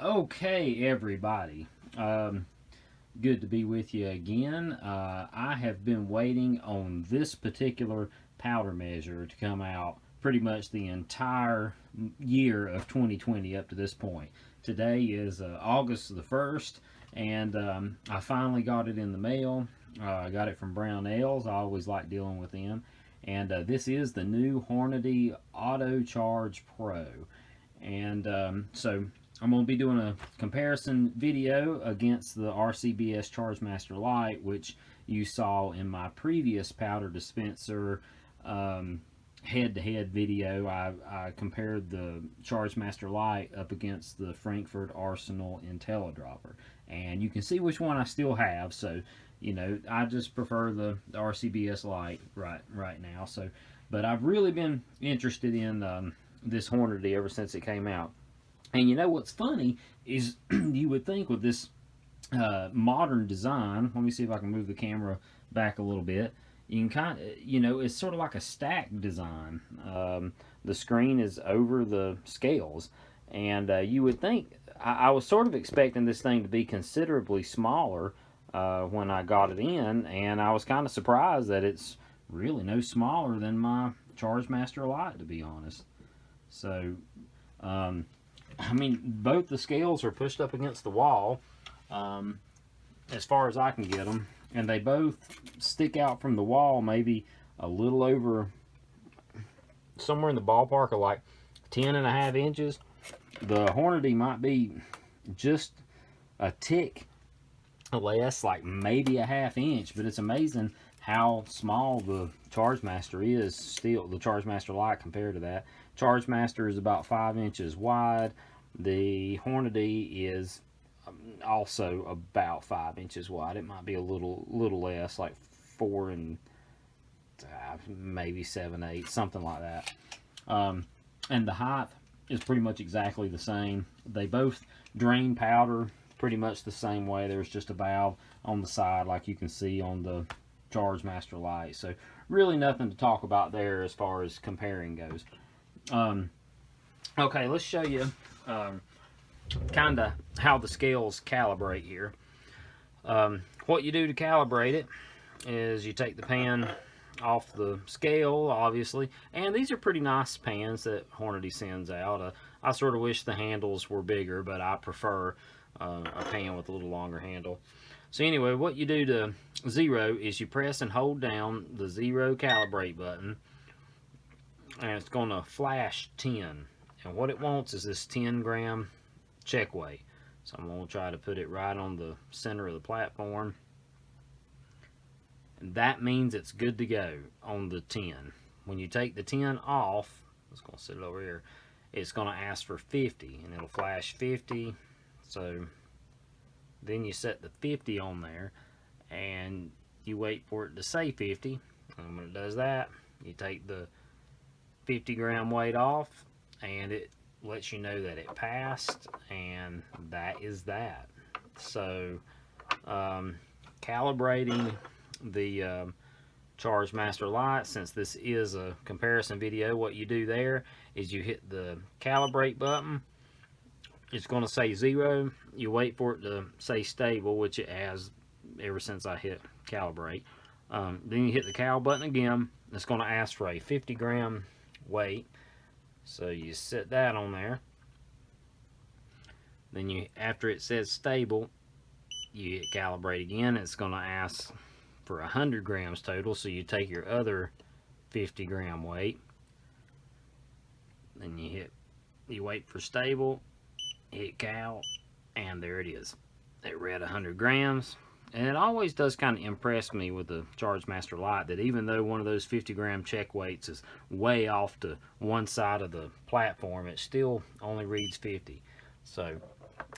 Okay, everybody. Good to be with you again. I have been waiting on this particular powder measure to come out pretty much the entire year of 2020 up to this point. Today is August the 1st, and I finally got it in the mail. I got it from Brown Ales. I always like dealing with them. And this is the new Hornady Auto Charge Pro. And so I'm going to be doing a comparison video against the RCBS Chargemaster Lite, which you saw in my previous powder dispenser head-to-head video. I compared the Chargemaster Lite up against the Frankfurt Arsenal Intellidropper, and you can see which one I still have. So, you know, I just prefer the RCBS Lite right now. So, but I've really been interested in this Hornady ever since it came out. And you know what's funny is you would think with this modern design, let me see if I can move the camera back a little bit. You can kind of, you know, it's sort of like a stacked design. The screen is over the scales, and you would think, I was sort of expecting this thing to be considerably smaller when I got it in, and I was kind of surprised that it's really no smaller than my Chargemaster Lite, to be honest. So, I mean, both the scales are pushed up against the wall, as far as I can get them, and they both stick out from the wall maybe a little over, somewhere in the ballpark of like 10.5 inches. The Hornady might be just a tick less, like maybe a ½ inch, but it's amazing how small the Chargemaster is still, the Chargemaster Lite compared to that. Chargemaster is about 5 inches wide. The Hornady is also about 5 inches wide. It might be a little less, like 4 and maybe 7/8, something like that. And the height is pretty much exactly the same. They both drain powder pretty much the same way. There's just a valve on the side, like you can see on the Chargemaster Lite. So really nothing to talk about there as far as comparing goes. Okay, let's show you kind of how the scales calibrate here. What you do to calibrate it is you take the pan off the scale, obviously, and these are pretty nice pans that Hornady sends out. I sort of wish the handles were bigger, but I prefer a pan with a little longer handle. So anyway, what you do to zero is you press and hold down the zero calibrate button, and it's going to flash 10. And what it wants is this 10-gram check weight. So I'm going to try to put it right on the center of the platform. And that means it's good to go on the 10. When you take the 10 off, it's going to sit it over here, it's going to ask for 50, and it'll flash 50. So then you set the 50 on there, and you wait for it to say 50. And when it does that, you take the 50-gram weight off, and it lets you know that it passed, and that is that. So calibrating the Chargemaster Lite, since this is a comparison video, what you do there is you hit the calibrate button. It's going to say 0. You wait for it to say stable, which it has ever since I hit calibrate. Then you hit the cal button again. It's going to ask for a 50-gram weight. So you set that on there. Then you, after it says stable, you hit calibrate again. It's going to ask for 100 grams total. So you take your other 50-gram weight. Then you wait for stable, hit cal, and there it is. It read 100 grams. And it always does kind of impress me with the Chargemaster Lite that even though one of those 50-gram check weights is way off to one side of the platform, it still only reads 50. So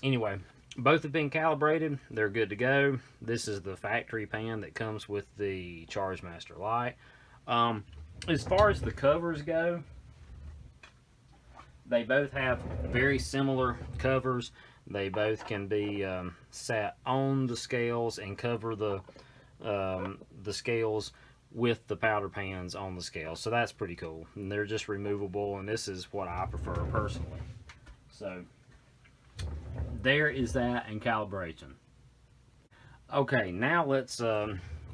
anyway, both have been calibrated. They're good to go. This is the factory pan that comes with the Chargemaster Lite. As far as the covers go, they both have very similar covers. They both can be sat on the scales and cover the scales with the powder pans on the scale. So that's pretty cool. And they're just removable, and this is what I prefer personally. So there is that and calibration. Okay, now let's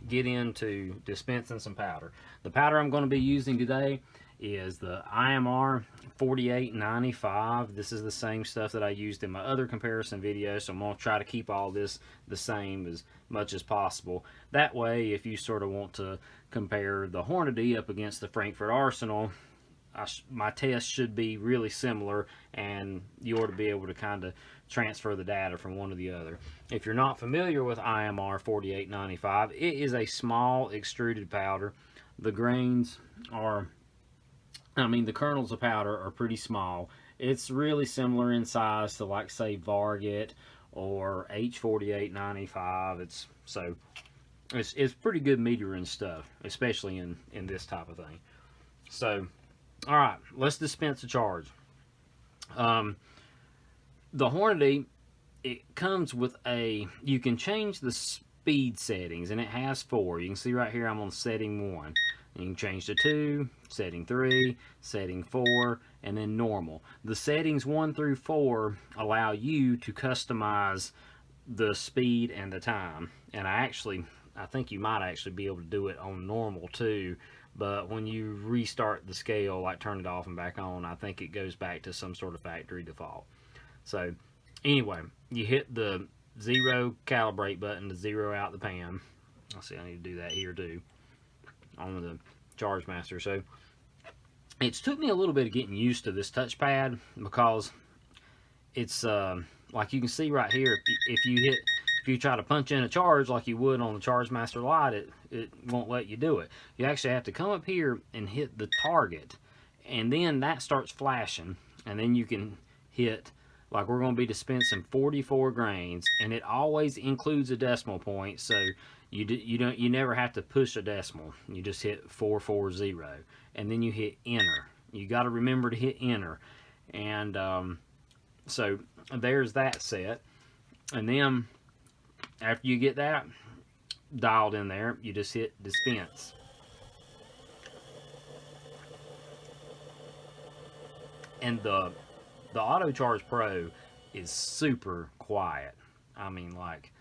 get into dispensing some powder. The powder I'm going to be using today is the IMR 4895. This is the same stuff that I used in my other comparison video, so I'm going to try to keep all this the same as much as possible. That way, if you sort of want to compare the Hornady up against the Frankfurt Arsenal, my test should be really similar, and you ought to be able to kind of transfer the data from one to the other. If you're not familiar with IMR 4895, it is a small extruded powder. The grains are, the kernels of powder are pretty small. It's really similar in size to, like, say, Varget or H4895. It's pretty good metering stuff, especially in this type of thing. So, all right, let's dispense a charge. The Hornady, it comes with you can change the speed settings, and it has 4. You can see right here I'm on setting 1. You can change to 2, setting 3, setting 4, and then normal. The settings 1 through 4 allow you to customize the speed and the time. And I think you might actually be able to do it on normal too, but when you restart the scale, like turn it off and back on, I think it goes back to some sort of factory default. So anyway, you hit the 0 calibrate button to 0 out the pan. Let's see, I need to do that here too on the Chargemaster. So it's took me a little bit of getting used to this touchpad, because it's like you can see right here, if you try to punch in a charge like you would on the Chargemaster Lite, it won't let you do it. You actually have to come up here and hit the target, and then that starts flashing, and then you can hit, like we're going to be dispensing 44 grains, and it always includes a decimal point, so you never have to push a decimal. You just hit 440, and then you hit enter. You got to remember to hit enter, and so there's that set. And then after you get that dialed in there, you just hit dispense. And the Auto Charge Pro is super quiet. I mean, like,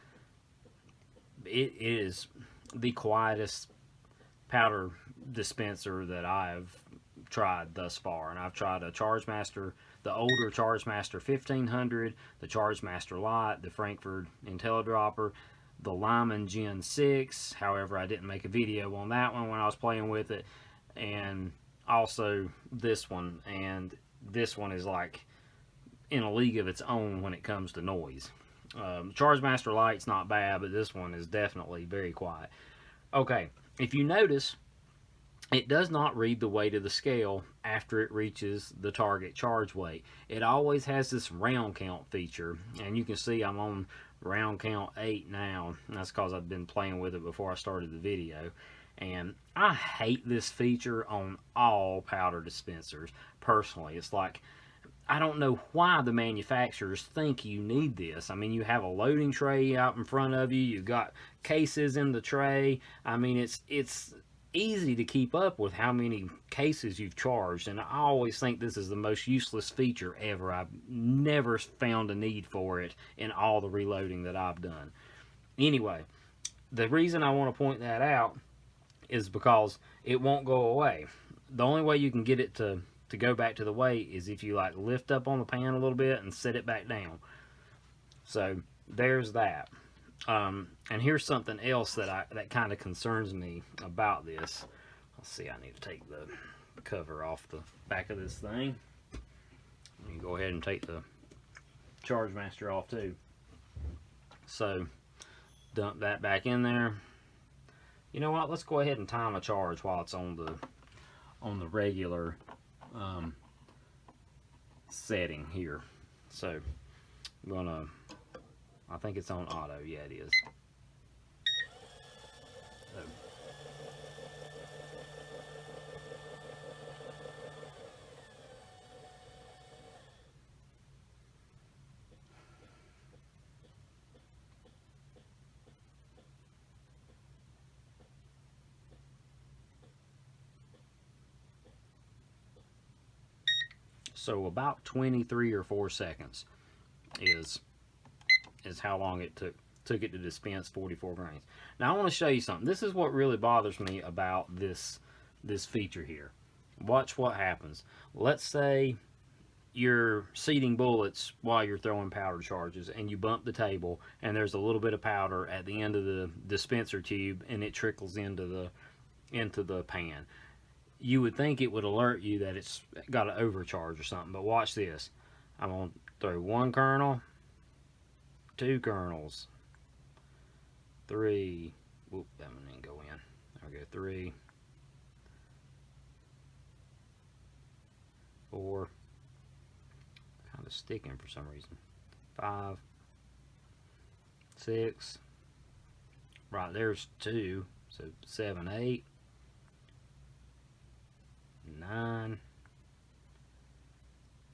it is the quietest powder dispenser that I've tried thus far. And I've tried a Chargemaster, the older Chargemaster 1500, the Chargemaster Lite, the Frankfurt Intellidropper, the Lyman Gen 6. However, I didn't make a video on that one when I was playing with it. And also this one. And this one is like in a league of its own when it comes to noise. Chargemaster Lite's not bad, but this one is definitely very quiet. Okay, if you notice, it does not read the weight of the scale after it reaches the target charge weight. It always has this round count feature, and you can see I'm on round count 8 now. And that's because I've been playing with it before I started the video. And I hate this feature on all powder dispensers, personally. It's like, I don't know why the manufacturers think you need this. I mean, you have a loading tray out in front of you. You've got cases in the tray. I mean, it's easy to keep up with how many cases you've charged, and I always think this is the most useless feature ever. I've never found a need for it in all the reloading that I've done. Anyway, the reason I want to point that out is because it won't go away. The only way you can get it to go back to the weight is if you like lift up on the pan a little bit and set it back down. So there's that. And here's something else that kind of concerns me about this. Let's see, I need to take the cover off the back of this thing. You can go ahead and take the Chargemaster off too. So dump that back in there. You know what? Let's go ahead and time a charge while it's on the regular setting here. So I'm gonna, I think it's on auto. Yeah, it is. So about 23 or 4 seconds is is how long it took it to dispense 44 grains. Now I want to show you something. This is what really bothers me about this feature here. Watch what happens. Let's say you're seeding bullets while you're throwing powder charges, and you bump the table, and there's a little bit of powder at the end of the dispenser tube, and it trickles into the pan. You would think it would alert you that it's got an overcharge or something, but watch this. I'm going to throw 1 kernel, 2 kernels, 3. Whoop, that one didn't go in. There we go. 3, 4. Kind of sticking for some reason. 5, 6. Right there's 2. So 7, 8, 9,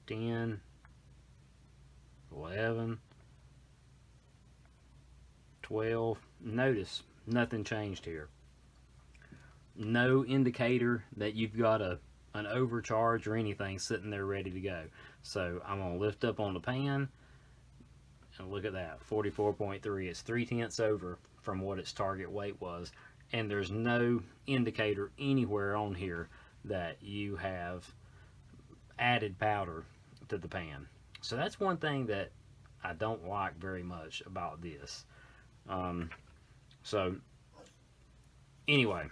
10, 11, 12. Notice nothing changed here. No indicator that you've got an overcharge or anything sitting there ready to go. So I'm going to lift up on the pan, and look at that, 44.3. It's 3/10 over from what its target weight was, and there's no indicator anywhere on here that you have added powder to the pan. So that's one thing that I don't like very much about this. So anyway,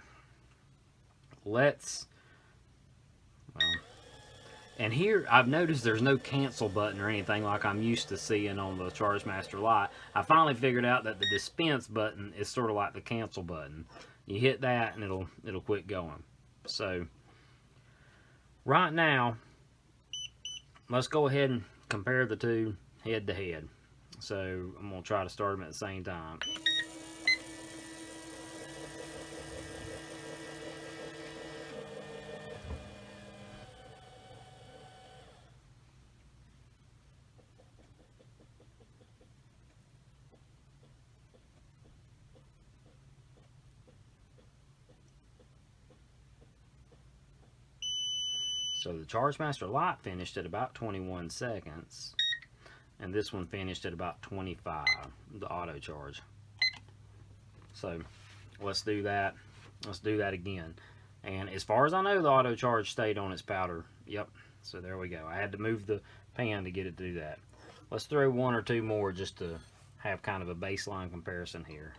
and here I've noticed there's no cancel button or anything like I'm used to seeing on the Chargemaster Lite. I finally figured out that the dispense button is sort of like the cancel button. You hit that and it'll quit going. So right now, let's go ahead and compare the two head to head. So I'm going to try to start them at the same time. So the Chargemaster Lite finished at about 21 seconds, and this one finished at about 25, the auto charge. So let's do that. Let's do that again. And as far as I know, the auto charge stayed on its powder. Yep. So there we go. I had to move the pan to get it to do that. Let's throw 1 or 2 more just to have kind of a baseline comparison here.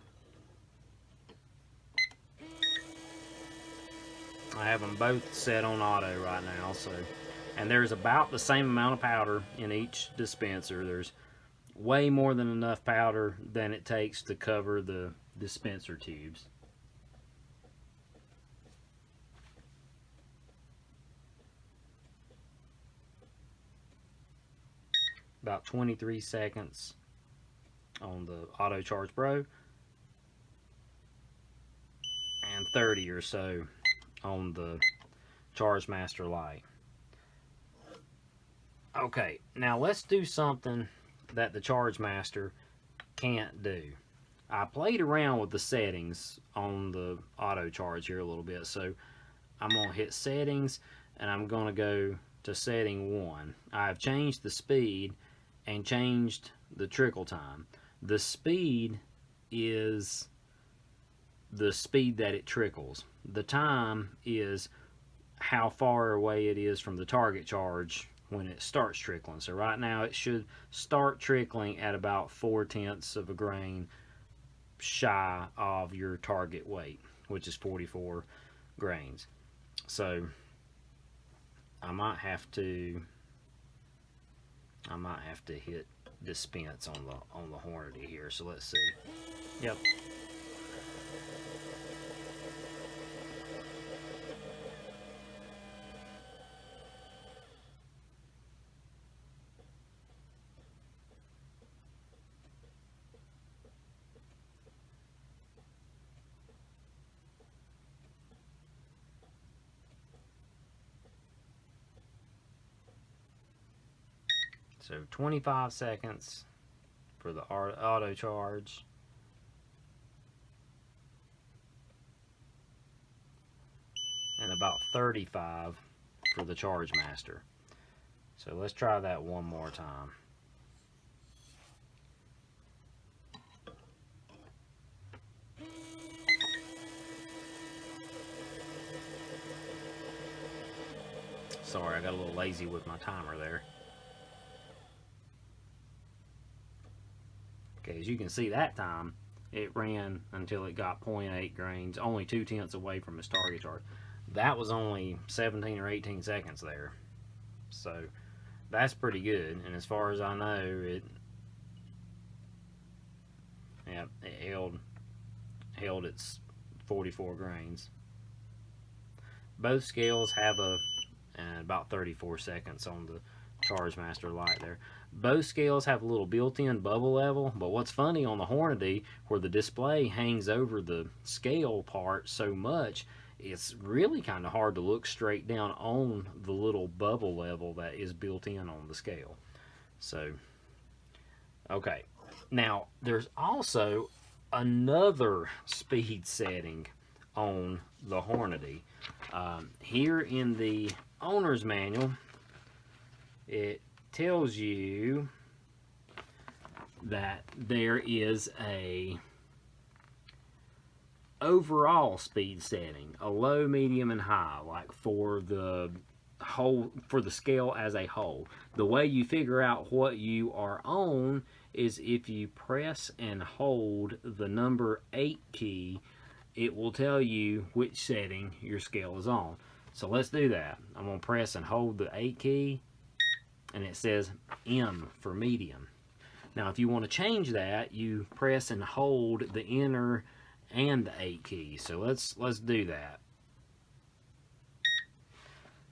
I have them both set on auto right now, and there's about the same amount of powder in each dispenser. There's way more than enough powder than it takes to cover the dispenser tubes. About 23 seconds on the Auto Charge Pro, and 30 or so on the Chargemaster Lite. Okay, now let's do something that the Chargemaster can't do. I played around with the settings on the auto charge here a little bit, so I'm going to hit settings, and I'm going to go to setting 1. I've changed the speed and changed the trickle time. The speed is the speed that it trickles. The time is how far away it is from the target charge when it starts trickling. So right now it should start trickling at about 4/10 of a grain shy of your target weight, which is 44 grains. So I might have to hit dispense on the Hornady here. So let's see. Yep. So 25 seconds for the auto charge. And about 35 for the Chargemaster. So let's try that one more time. Sorry, I got a little lazy with my timer there. Okay, as you can see, that time it ran until it got 0.8 grains, only 2/10 away from its target charge. That was only 17 or 18 seconds there. So that's pretty good. And as far as I know, it held its 44 grains. Both scales have about 34 seconds on the Chargemaster Lite there. Both scales have a little built-in bubble level, but what's funny on the Hornady, where the display hangs over the scale part so much, it's really kind of hard to look straight down on the little bubble level that is built in on the scale. So, okay. Now, there's also another speed setting on the Hornady. Here in the owner's manual, it tells you that there is a overall speed setting, a low, medium, and high, like for the scale as a whole. The way you figure out what you are on is if you press and hold the number 8 key, it will tell you which setting your scale is on. So let's do that. I'm going to press and hold the 8 key, and it says M for medium. Now if you want to change that, you press and hold the enter and the 8 key. So let's do that.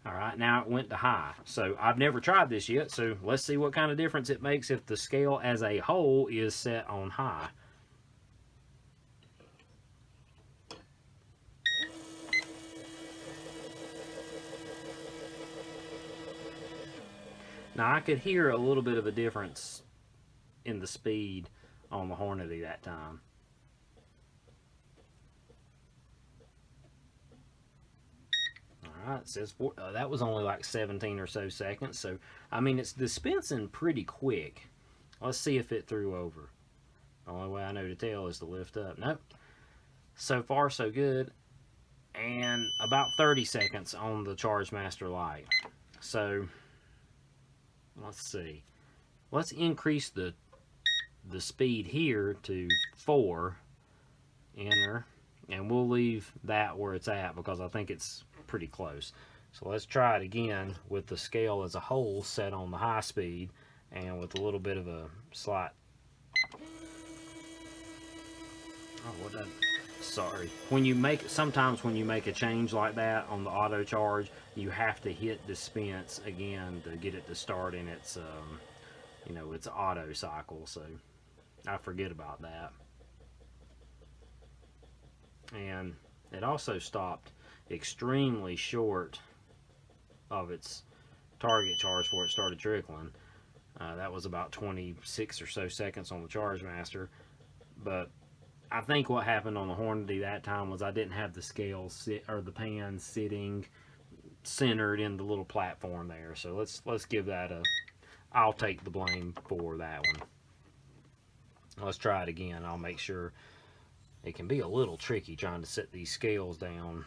Alright, now it went to high. So I've never tried this yet, so let's see what kind of difference it makes if the scale as a whole is set on high. Now I could hear a little bit of a difference in the speed on the Hornady that time. Alright, it says that was only like 17 or so seconds. So, I mean, it's dispensing pretty quick. Let's see if it threw over. The only way I know to tell is to lift up. Nope. So far, so good. And about 30 seconds on the Chargemaster Lite. So, let's see. Let's increase the speed here to 4. Enter. And we'll leave that where it's at because I think it's pretty close. So let's try it again with the scale as a whole set on the high speed and with a little bit of a slight... Oh, what did I... Sorry. Sometimes when you make a change like that on the auto charge, you have to hit dispense again to get it to start in its, its auto cycle. So I forget about that. And it also stopped extremely short of its target charge before it started trickling. That was about 26 or so seconds on the Chargemaster. But I think what happened on the Hornady that time was I didn't have the scale or the pan sitting centered in the little platform there. So let's give that I'll take the blame for that one. Let's try it again. I'll make sure. It can be a little tricky trying to set these scales down.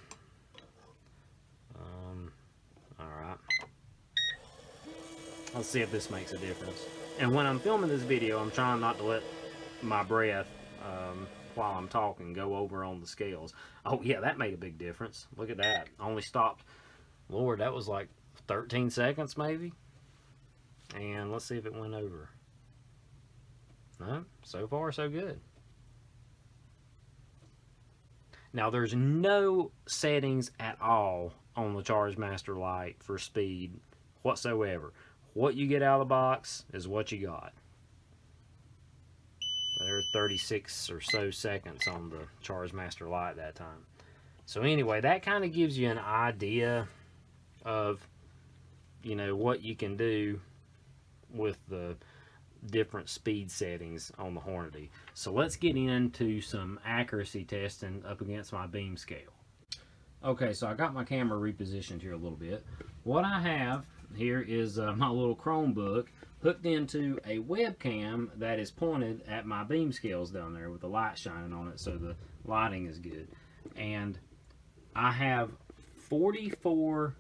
Alright. Let's see if this makes a difference. And when I'm filming this video, I'm trying not to let my breath, while I'm talking, go over on the scales. Oh yeah, that made a big difference. Look at that. Only stopped, Lord, that was like 13 seconds maybe. And let's see if it went over. No, so far so good. Now, there's no settings at all on the Chargemaster Lite for speed whatsoever. What you get out of the box is what you got. There's 36 or so seconds on the Chargemaster Lite that time. So anyway, that kind of gives you an idea of, what you can do with the different speed settings on the Hornady. So let's get into some accuracy testing up against my beam scale. Okay, so I got my camera repositioned here a little bit. What I have here is my little Chromebook hooked into a webcam that is pointed at my beam scales down there with the light shining on it, so the lighting is good. And I have 44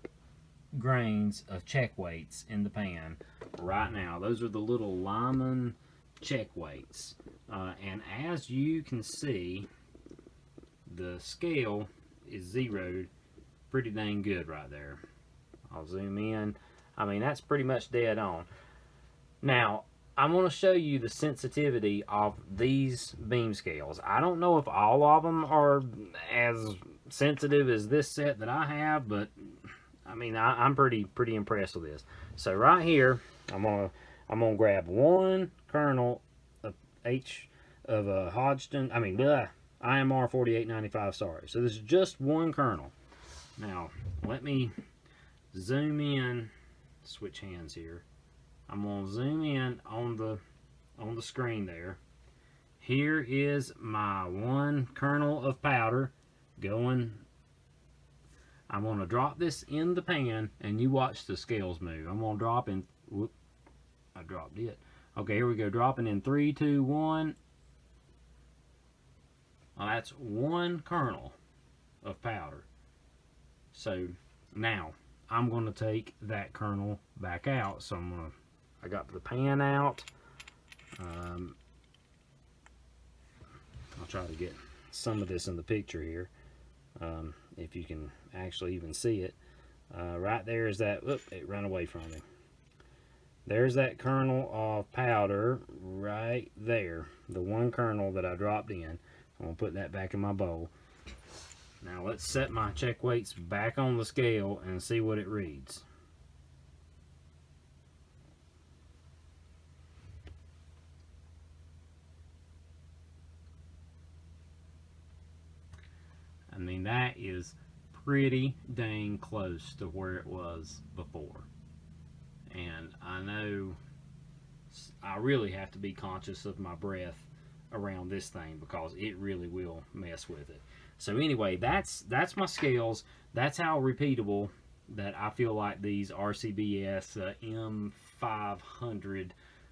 grains of check weights in the pan right now. Those are the little Lyman check weights. And as you can see, the scale is zeroed pretty dang good right there. I'll zoom in. I mean, that's pretty much dead on. Now, I'm going to show you the sensitivity of these beam scales. I don't know if all of them are as sensitive as this set that I have, but I mean, I'm pretty impressed with this. So right here, I'm gonna grab one kernel of Hodgson. IMR 4895. Sorry. So this is just one kernel. Now let me zoom in. Switch hands here. I'm going to zoom in on the screen there. Here is my one kernel of powder going. I'm going to drop this in the pan, and you watch the scales move. I'm going to drop in. Whoop, I dropped it. Okay, here we go. Dropping in 3, 2, 1. Well, that's one kernel of powder. So now I'm going to take that kernel back out. So I got the pan out. I'll try to get some of this in the picture here, if you can actually even see it. Right there is that. Oop, it ran away from me. There's that kernel of powder right there, the one kernel that I dropped in. I'm going to put that back in my bowl. Now let's set my check weights back on the scale and see what it reads. I mean, that is pretty dang close to where it was before. And I know I really have to be conscious of my breath around this thing because it really will mess with it. So anyway, that's my scales. That's how repeatable that I feel like these RCBS M500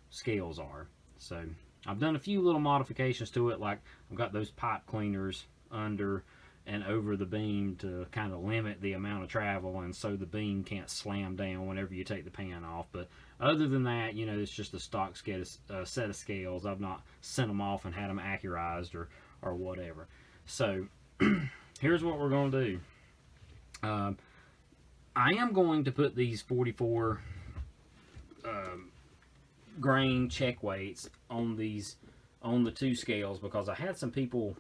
scales are. So I've done a few little modifications to it, like I've got those pipe cleaners under and over the beam to kind of limit the amount of travel, and so the beam can't slam down whenever you take the pan off. But other than that, you know, it's just a stock set of scales. I've not sent them off and had them accurized or whatever. So here's what we're going to do. I am going to put these 44 grain check weights on the two scales because I had some people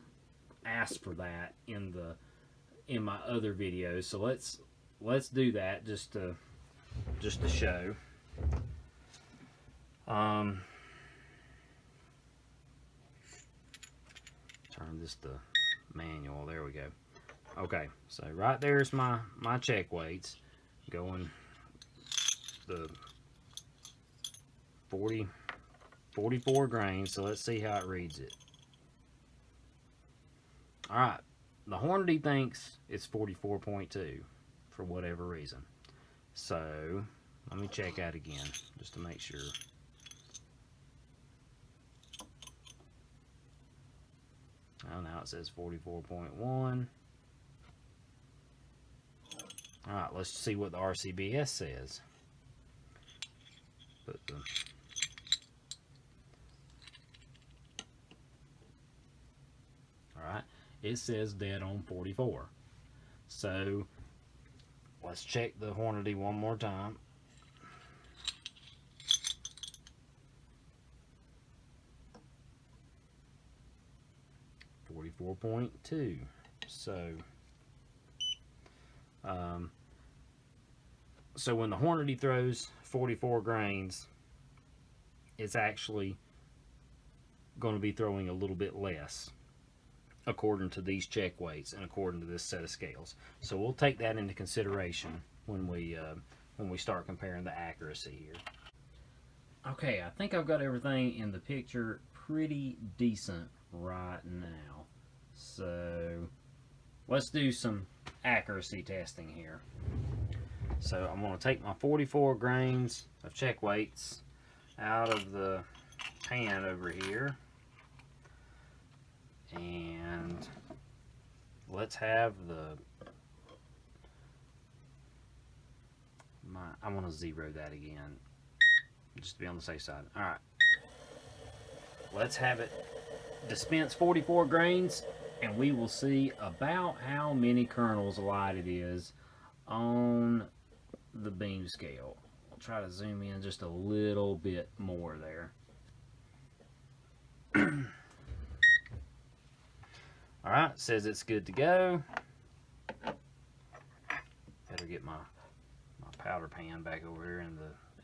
ask for that in my other videos. So let's do that just to show. Turn this to manual. There we go. Okay, so right there's my check weights going the 44 grains. So let's see how it reads it. Alright, the Hornady thinks it's 44.2 for whatever reason. So let me check that again just to make sure. Oh, now it says 44.1. Alright, let's see what the RCBS says. Put the Alright, it says dead on 44. So let's check the Hornady one more time. .2. So when the Hornady throws 44 grains, it's actually going to be throwing a little bit less according to these check weights and according to this set of scales. So we'll take that into consideration when we start comparing the accuracy here. Okay, I think I've got everything in the picture pretty decent right now. So let's do some accuracy testing here. So I'm going to take my 44 grains of check weights out of the pan over here, and let's have the I want to 0 that again, just to be on the safe side. All right, let's have it dispense 44 grains, and we will see about how many kernels of light it is on the beam scale. I'll try to zoom in just a little bit more there. All right, says it's good to go. Better get my powder pan back over here in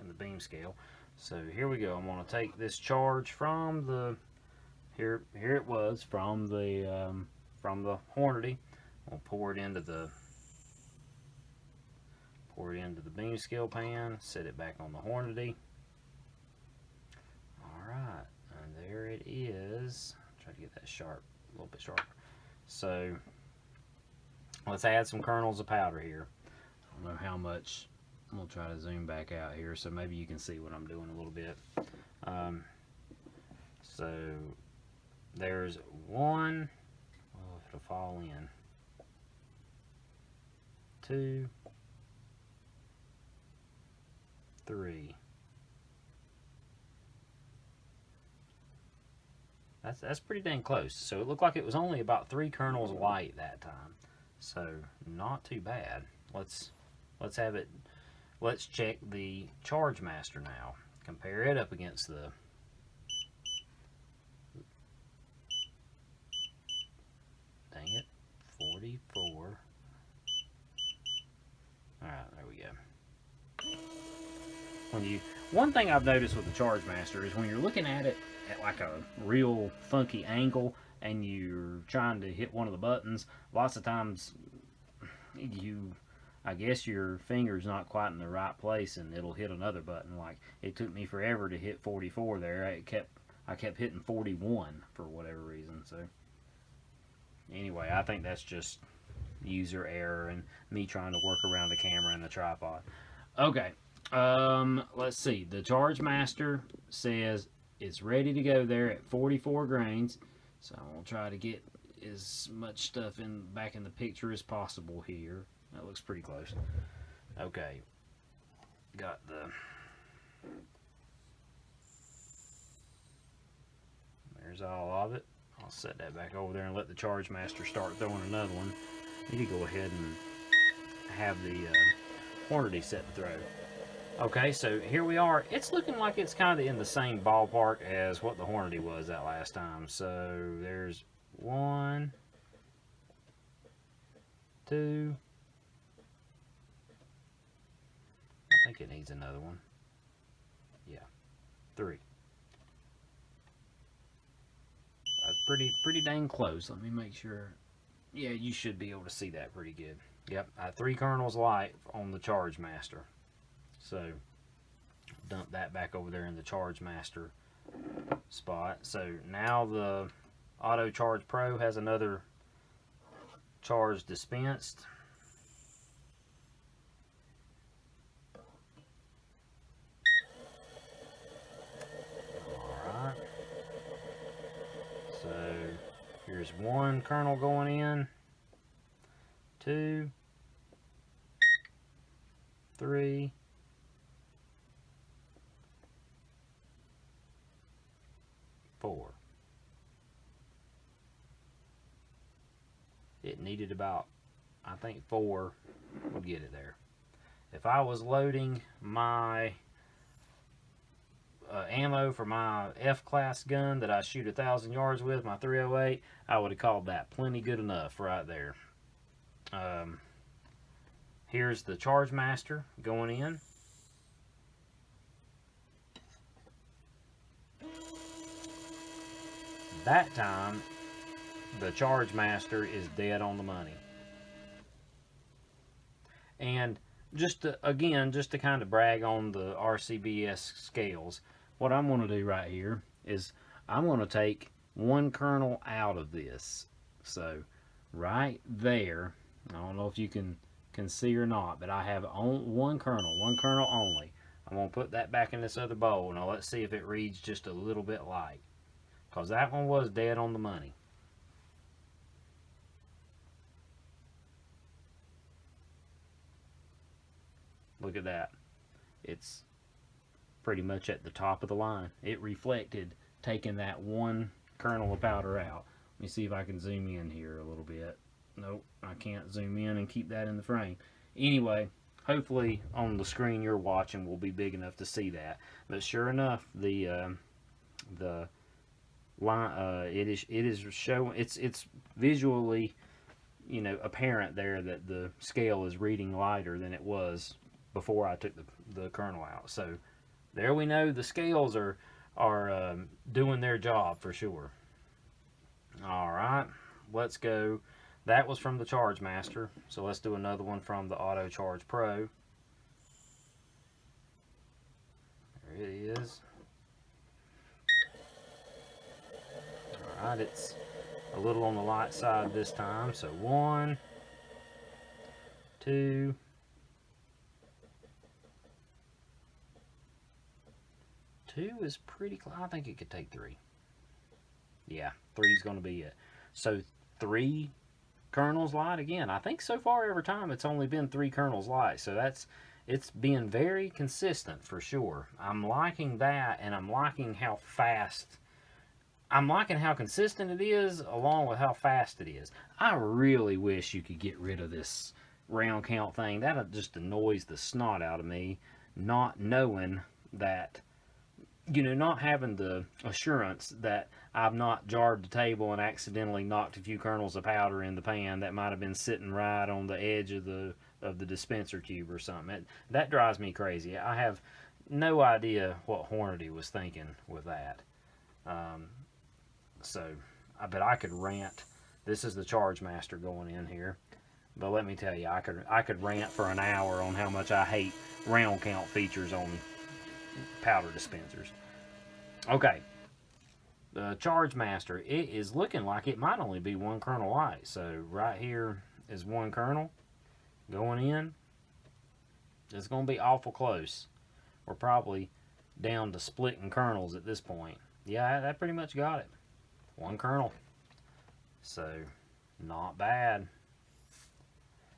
the beam scale. So here we go. I'm going to take this charge from the here it was from the Hornady. I'll pour it into the beam scale pan. Set it back on the Hornady. All right, and there it is. Try to get that sharp, a little bit sharper. So let's add some kernels of powder here. I don't know how much. I'm gonna try to zoom back out here so maybe you can see what I'm doing a little bit. So there's one. Oh, it'll fall in. 2, 3. That's pretty dang close. So it looked like it was only about 3 kernels of light that time. So not too bad. Let's have it. Let's check the Chargemaster now. Compare it up against the dang it, 44. All right, there we go. One thing I've noticed with the Chargemaster is when you're looking at it at like a real funky angle and you're trying to hit one of the buttons, lots of times I guess your finger's not quite in the right place and it'll hit another button. Like it took me forever to hit 44 there. I kept hitting 41 for whatever reason. So anyway, I think that's just user error and me trying to work around the camera and the tripod. Okay, let's see. The Chargemaster says it's ready to go there at 44 grains. So I'm gonna try to get as much stuff back in the picture as possible here. That looks pretty close. Okay, got there's all of it. I'll set that back over there and let the Chargemaster start throwing another one. You need to go ahead and have the Hornady set to throw. Okay, so here we are. It's looking like it's kind of in the same ballpark as what the Hornady was that last time. So there's 1, 2. I think it needs another one. Yeah, 3. That's pretty dang close. Let me make sure. Yeah, you should be able to see that pretty good. Yep, 3 kernels light on the Chargemaster. So dump that back over there in the Chargemaster spot. So now the Auto Charge Pro has another charge dispensed. Alright. So here's 1 kernel going in. 2, 3, 4. It needed about, I think 4 would get it there. If I was loading my ammo for my F-class gun that I shoot 1,000 yards with, my 308, I would have called that plenty good enough right there. Here's the Chargemaster going in. That time, the Chargemaster is dead on the money. And just to kind of brag on the RCBS scales, what I'm going to do right here is I'm going to take 1 kernel out of this. So right there, I don't know if you can see or not, but I have 1 kernel only. I'm going to put that back in this other bowl. Now let's see if it reads just a little bit light, because that one was dead on the money. Look at that. It's pretty much at the top of the line. It reflected taking that one kernel of powder out. Let me see if I can zoom in here a little bit. Nope, I can't zoom in and keep that in the frame. Anyway, hopefully on the screen you're watching will be big enough to see that. But sure enough, the line it is showing. It's visually, you know, apparent there that the scale is reading lighter than it was before I took the kernel out. So there we know the scales are doing their job for sure. All right, let's go. That was from the Chargemaster, so let's do another one from the Auto Charge Pro. There it is. All right, it's a little on the light side this time, so 1, 2, 2 is pretty close. I think it could take 3. Yeah, 3 is going to be it. So 3 kernels light again. I think so far every time it's only been 3 kernels light, so it's being very consistent for sure. I'm liking that, and I'm liking how fast. I'm liking how consistent it is, along with how fast it is. I really wish you could get rid of this round count thing. That just annoys the snot out of me, not knowing that, you know, not having the assurance that I've not jarred the table and accidentally knocked a few kernels of powder in the pan that might have been sitting right on the edge of the dispenser tube or something. That drives me crazy. I have no idea what Hornady was thinking with that. So I bet I could rant. This is the Chargemaster going in here, but let me tell you, I could rant for an hour on how much I hate round count features on powder dispensers. Okay, the Chargemaster, it is looking like it might only be 1 kernel light. So right here is 1 kernel going in. It's going to be awful close. We're probably down to splitting kernels at this point. Yeah, that pretty much got it. 1 kernel. So not bad.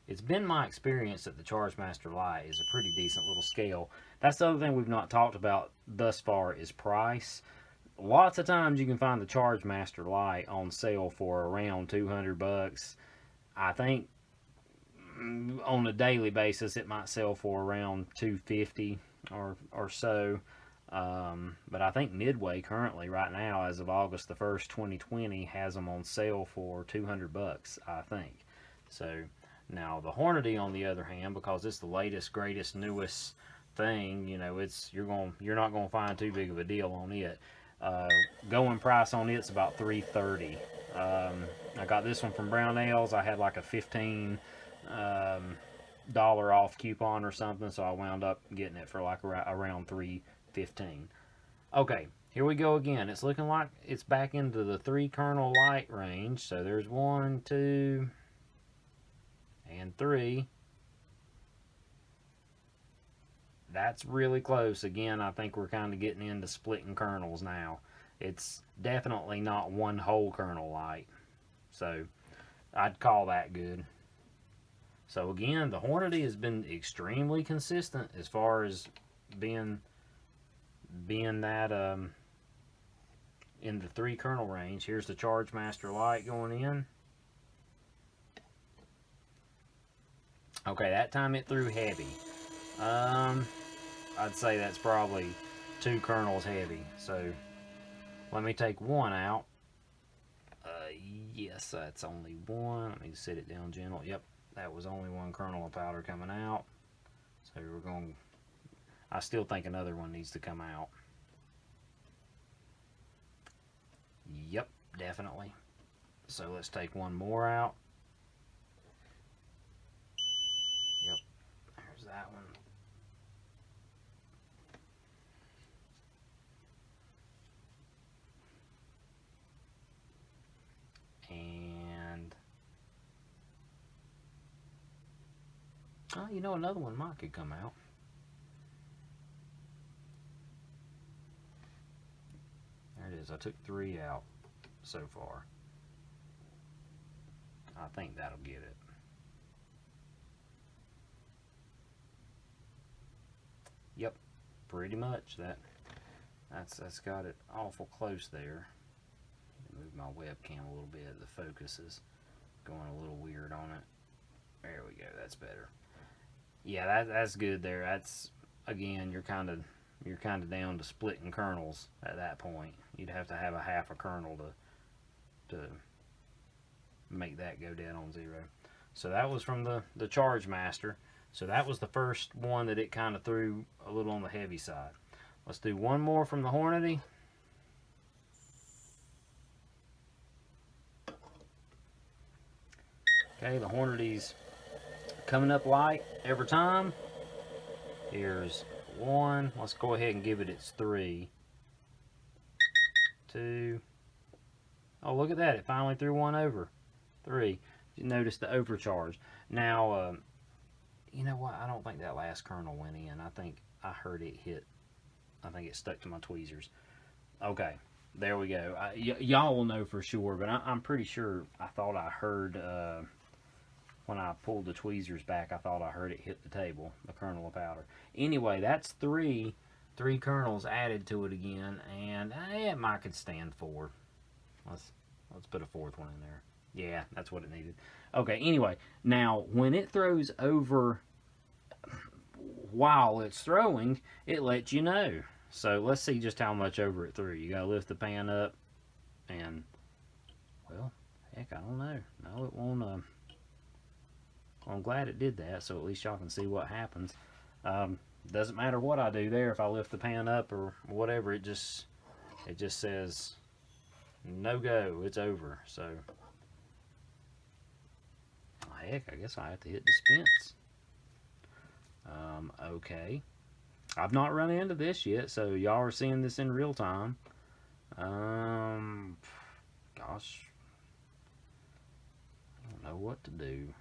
It's been my experience that the Chargemaster Lite is a pretty decent little scale. That's the other thing we've not talked about thus far is price. Lots of times you can find the Chargemaster Lite on sale for around $200. I think on a daily basis it might sell for around $250 or so. But I think Midway currently right now, as of August the 1st, 2020, has them on sale for $200, I think. So now the Hornady, on the other hand, because it's the latest, greatest, newest thing, you know, you're not gonna find too big of a deal on it. Going price on it's about $330. I got this one from Brownells. I had like a $15 off coupon or something, so I wound up getting it for like around $315. Okay, here we go again. It's looking like it's back into the 3 kernel light range. So there's 1, 2, and 3. That's really close. Again, I think we're kind of getting into splitting kernels now. It's definitely not 1 whole kernel light. So I'd call that good. So again, the Hornady has been extremely consistent as far as being that in the 3 kernel range. Here's the Chargemaster Lite going in. Okay, that time it threw heavy. I'd say that's probably 2 kernels heavy. So let me take 1 out. Yes, that's only 1. Let me set it down gentle. Yep, that was only 1 kernel of powder coming out. So we're going. I still think another one needs to come out. Yep, definitely. So let's take 1 more out. Yep, there's that one. And oh, you know, another one might could come out. There it is. I took 3 out so far. I think that'll get it. Yep, pretty much. That's got it awful close there. Move my webcam a little bit. The focus is going a little weird on it. There we go. That's better. Yeah, that's good there. That's, again, you're kind of down to splitting kernels at that point. You'd have to have a half a kernel to make that go dead on zero. So that was from the Chargemaster. So that was the first one that it kind of threw a little on the heavy side. Let's do one more from the Hornady. Okay, the Hornady's coming up light every time. Here's one. Let's go ahead and give it its 3. 2. Oh, look at that. It finally threw one over. 3. You notice the overcharge. Now, you know what? I don't think that last kernel went in. I think I heard it hit. I think it stuck to my tweezers. Okay, there we go. Y'all will know for sure, but I'm pretty sure I thought I heard, when I pulled the tweezers back, I thought I heard it hit the table, the kernel of powder. Anyway, that's 3 kernels added to it again, and it might could stand 4. Let's put a 4th one in there. Yeah, that's what it needed. Okay, anyway, now when it throws over while it's throwing, it lets you know. So let's see just how much over it threw. You gotta lift the pan up, and, well, heck, I don't know. No, it won't. Well, I'm glad it did that, so at least y'all can see what happens. Doesn't matter what I do there. If I lift the pan up or whatever, it just says no go. It's over. So, heck, I guess I have to hit dispense. Okay. I've not run into this yet, so y'all are seeing this in real time. Gosh, I don't know what to do.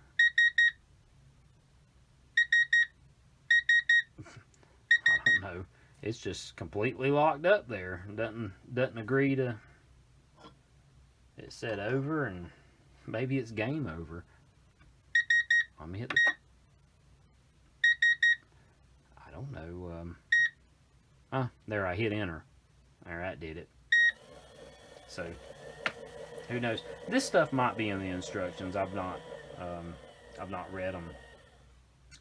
I don't know. It's just completely locked up there. Doesn't agree to. It said over, and maybe it's game over. Let me hit the. I don't know. There, I hit enter. There, that did it. So, who knows? This stuff might be in the instructions. I've not read them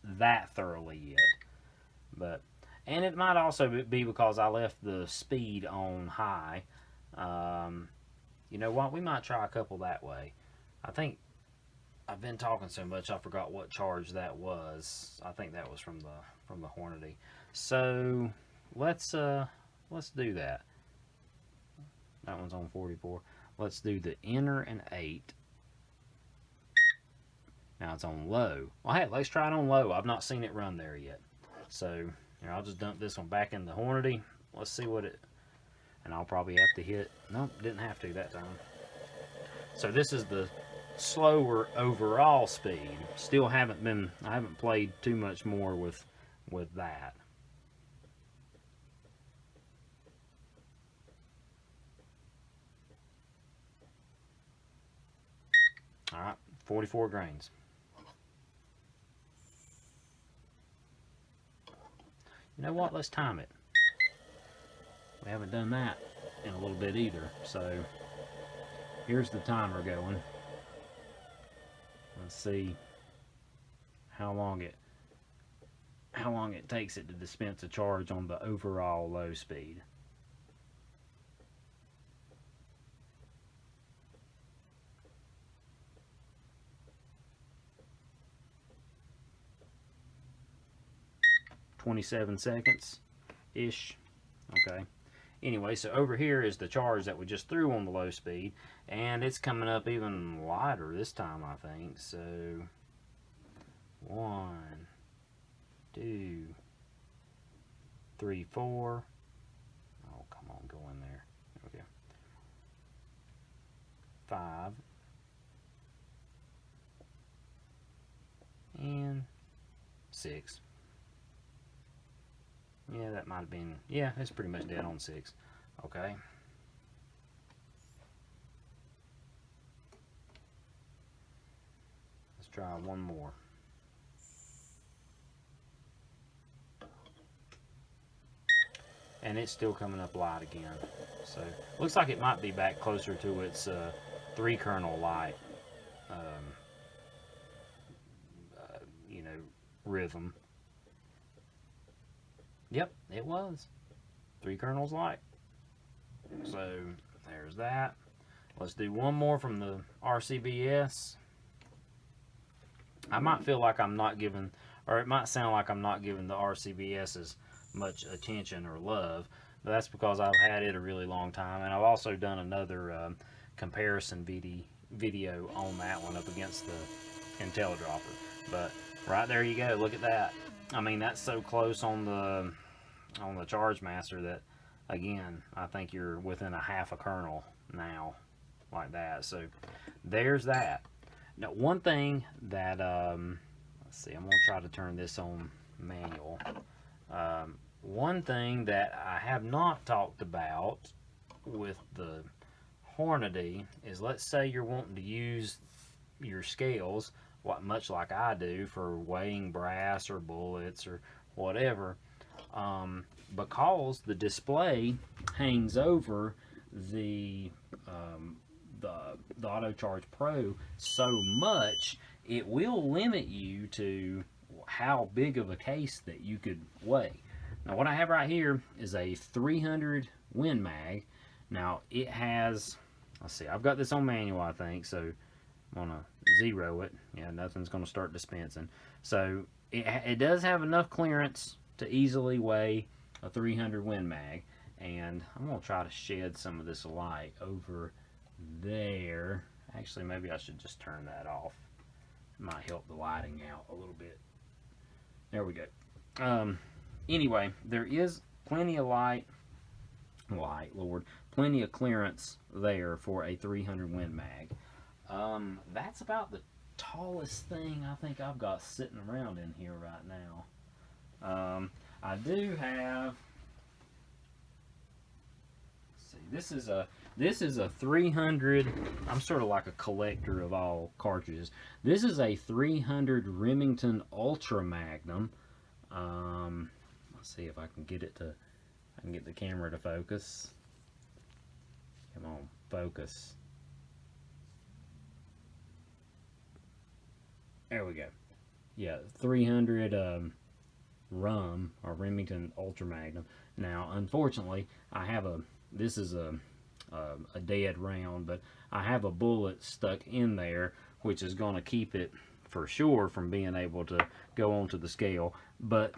that thoroughly yet. But, and it might also be because I left the speed on high. You know what? We might try a couple that way. I think I've been talking so much I forgot what charge that was. I think that was from the Hornady. So let's do that. That one's on 44. Let's do the enter and 8. Now it's on low. Well, hey, let's try it on low. I've not seen it run there yet. So here, I'll just dump this one back in the Hornady. Let's see what it. And I'll probably have to hit. Nope, didn't have to that time. So this is the slower overall speed. Still I haven't played too much more with that. All right, 44 grains. You know what? Let's time it. We haven't done that in a little bit either. So here's the timer going. Let's see how long it takes it to dispense a charge on the overall low speed. "27 seconds ish." Okay. Anyway, so over here is the charge that we just threw on the low speed, and it's coming up even lighter this time, I think. So 1, 2, 3, 4. Oh, come on, go in there. Okay. 5 and 6. Yeah, that might have been, yeah, it's pretty much dead on 6. Okay. Let's try one more. and it's still coming up light again. So looks like it might be back closer to its 3 kernel light, you know, rhythm. Yep, it was 3 kernels light. So there's that. Let's do one more from the RCBS. I might feel like I'm not giving, or it might sound like I'm not giving the RCBS as much attention or love, but that's because I've had it a really long time, and I've also done another comparison video on that one up against the Intellidropper. But right there you go, look at that. I mean, that's so close on the Chargemaster that, again, I think you're within a half a kernel now, like that. So there's that. Now, one thing that, let's see, I'm going to try to turn this on manual. One thing that I have not talked about with the Hornady is, let's say you're wanting to use your scales, much like I do, for weighing brass or bullets or whatever. Because the display hangs over the Auto Charge Pro so much, it will limit you to how big of a case that you could weigh. Now, what I have right here is a 300 Win Mag. Now, it has, let's see, I've got this on manual, I think, so I'm gonna 0 it. Yeah, nothing's gonna start dispensing. So it does have enough clearance to easily weigh a 300 Win Mag, and I'm gonna try to shed some of this light over there. Actually, maybe I should just turn that off. It might help the lighting out a little bit. There we go. Anyway, there is plenty of plenty of clearance there for a 300 Win Mag. That's about the tallest thing I think I've got sitting around in here right now. I do have, let's see, this is a 300, I'm sort of like a collector of all cartridges. This is a 300 Remington Ultra Magnum. Let's see if I can get it to, I can get the camera to focus. Come on, focus. There we go. Yeah, 300 Rum or Remington Ultra Magnum. Now, unfortunately, I have this is a dead round, but I have a bullet stuck in there, which is going to keep it for sure from being able to go onto the scale. But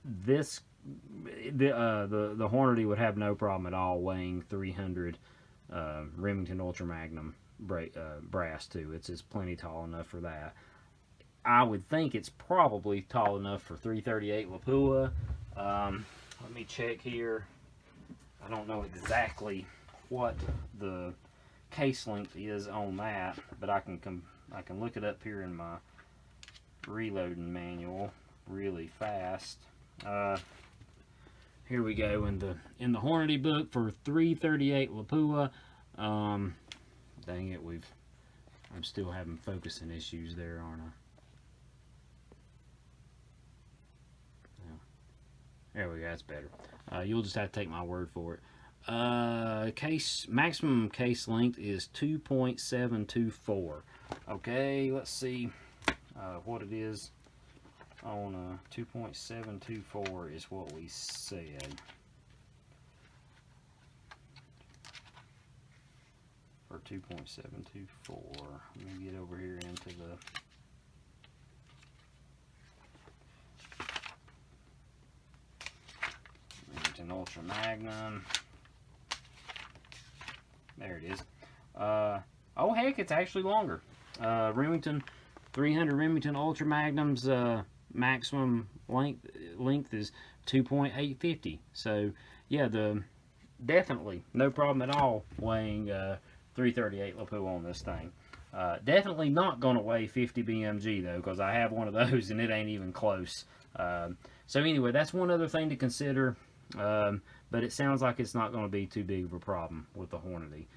this, the Hornady would have no problem at all weighing 300 Remington Ultra Magnum brass too. It's plenty tall enough for that. I would think it's probably tall enough for 338 Lapua. Let me check here. I don't know exactly what the case length is on that, but I can look it up here in my reloading manual really fast. Here we go in the Hornady book for 338 Lapua. Dang it, I'm still having focusing issues there, aren't I? There we go, that's better. You'll just have to take my word for it. Maximum case length is 2.724. Okay, let's see what it is on 2.724 is what we said. For 2.724. Let me get over here into the Remington Ultra Magnum. There it is. Oh heck, it's actually longer. Remington 300 Remington Ultra Magnum's maximum length is 2.850. So yeah, definitely no problem at all weighing 338 Lapua on this thing. Definitely not going to weigh 50 BMG though, because I have one of those and it ain't even close. So anyway, that's one other thing to consider. But it sounds like it's not going to be too big of a problem with the Hornady,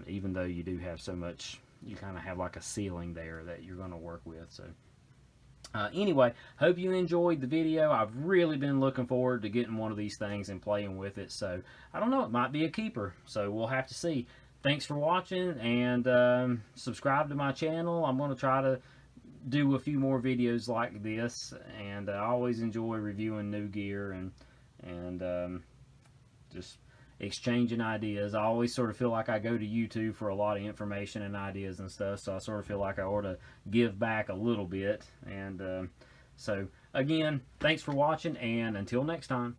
even though you do have so much, you kind of have like a ceiling there that you're going to work with. So Anyway, hope you enjoyed the video. I've really been looking forward to getting one of these things and playing with it. So, I don't know, it might be a keeper. So, we'll have to see. Thanks for watching, and subscribe to my channel. I'm going to try to do a few more videos like this, and I always enjoy reviewing new gear and just exchanging ideas. I always sort of feel like I go to YouTube for a lot of information and ideas and stuff, so I sort of feel like I ought to give back a little bit. And so again, thanks for watching, and until next time.